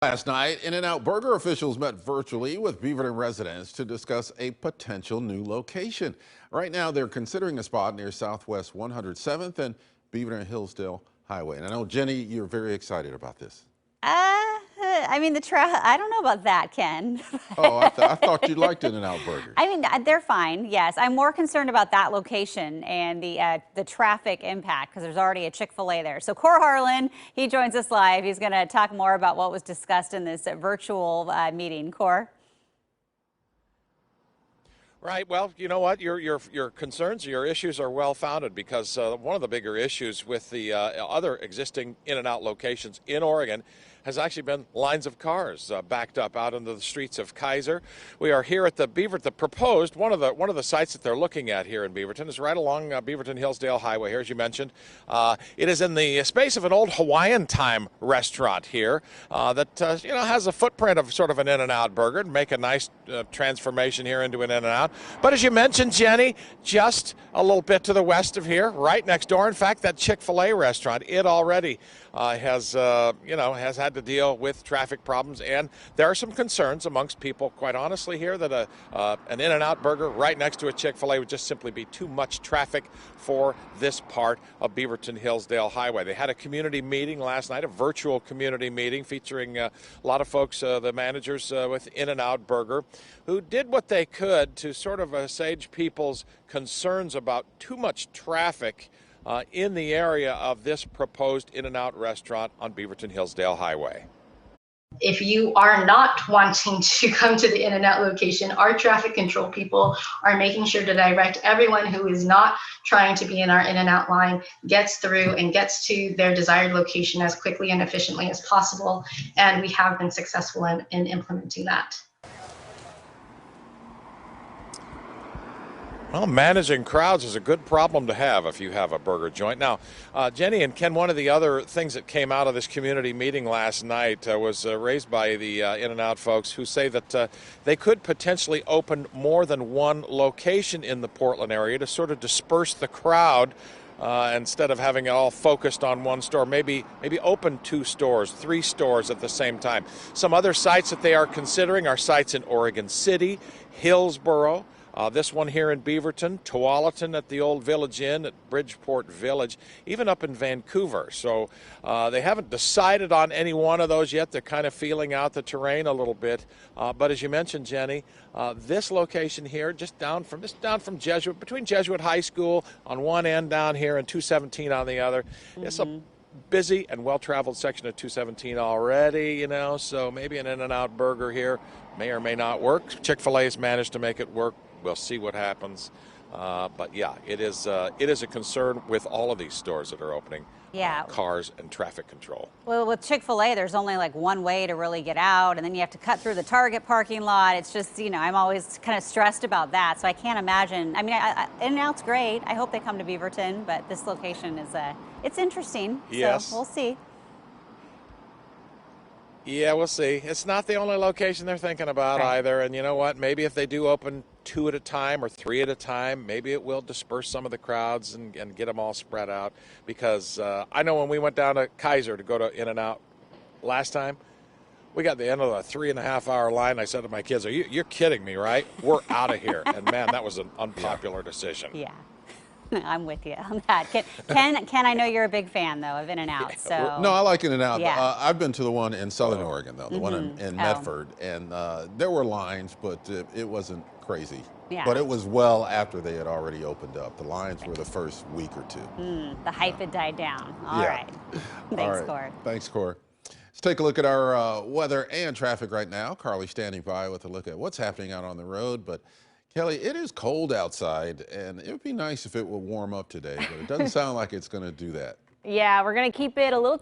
Last night, In-N-Out Burger officials met virtually with Beaverton residents to discuss a potential new location. Right now, they're considering a spot near Southwest 107th and Beaverton Hillsdale Highway. And I know, Jenny, you're very excited about this. I mean, I don't know about that, Ken. Oh, I thought you liked In-N-Out Burgers. I mean, they're fine, yes. I'm more concerned about that location and the traffic impact because there's already a Chick-fil-A there. So Cor Harlan, he joins us live. He's going to talk more about what was discussed in this virtual meeting. Cor? Right. Well, you know what? Your concerns, your issues are well founded because one of the bigger issues with the other existing In-N-Out locations in Oregon has actually been lines of cars backed up out into the streets of Kaiser. We are here at the Beaverton, the proposed one of the sites that they're looking at here in Beaverton is right along Beaverton Hillsdale Highway here, as you mentioned. It is in the space of an old Hawaiian time restaurant here that has a footprint of sort of an In-N-Out burger and make a nice transformation here into an In-N-Out. But as you mentioned, Jenny, just a little bit to the west of here, right next door. In fact, that Chick-fil-A restaurant, it already has had to deal with traffic problems, and there are some concerns amongst people, quite honestly, here that an In-N-Out burger right next to a Chick-fil-A would just simply be too much traffic for this part of Beaverton Hillsdale Highway. They had a community meeting last night, a virtual community meeting featuring a lot of folks, the managers with In-N-Out Burger, who did what they could to sort of assuage people's concerns about too much traffic in the area of this proposed In-N-Out restaurant on Beaverton Hillsdale Highway. If you are not wanting to come to the In-N-Out location, our traffic control people are making sure to direct everyone who is not trying to be in our In-N-Out line gets through and gets to their desired location as quickly and efficiently as possible. And we have been successful in implementing that. Well, managing crowds is a good problem to have if you have a burger joint. Now, Jenny and Ken, one of the other things that came out of this community meeting last night was raised by the In-N-Out folks who say that they could potentially open more than one location in the Portland area to sort of disperse the crowd instead of having it all focused on one store. Maybe open 2 stores, 3 stores at the same time. Some other sites that they are considering are sites in Oregon City, Hillsboro, this one here in Beaverton, Tualatin at the old Village Inn, at Bridgeport Village, even up in Vancouver. So they haven't decided on any one of those yet. They're kind of feeling out the terrain a little bit. But as you mentioned, Jenny, this location here, just down from Jesuit, between Jesuit High School on one end down here and 217 on the other, it's a busy and well-traveled section of 217 already, so maybe an In-N-Out burger here may or may not work. Chick-fil-A has managed to make it work. We'll see what happens. But yeah, it is a concern with all of these stores that are opening. Yeah. Cars and traffic control. Well, with Chick-fil-A, there's only like one way to really get out, and then you have to cut through the Target parking lot. It's just, I'm always kind of stressed about that, so I can't imagine. I mean, In-N-Out's great. I hope they come to Beaverton, but this location is, it's interesting. Yes. So we'll see. Yeah, we'll see. It's not the only location they're thinking about either. And you know what? Maybe if they do open 2 at a time or 3 at a time, maybe it will disperse some of the crowds and get them all spread out. Because I know when we went down to Kaiser to go to In-N-Out last time, we got the end of a 3.5-hour line. I said to my kids, you're kidding me, right? We're out of here. And man, that was an unpopular decision. Yeah. I'm with you on that. Ken, I know you're a big fan, though, of In-N-Out. So. No, I like In-N-Out. Yeah. I've been to the one in Southern Oregon, though, the one in Medford, and there were lines, but it wasn't crazy. Yeah. But it was well after they had already opened up. The lines were the first week or 2. The hype had died down. All right. Thanks, Cor. Thanks, Cor. Let's take a look at our weather and traffic right now. Carly's standing by with a look at what's happening out on the road. But Kelly, it is cold outside, and it would be nice if it would warm up today, but it doesn't sound like it's going to do that. Yeah, we're going to keep it a little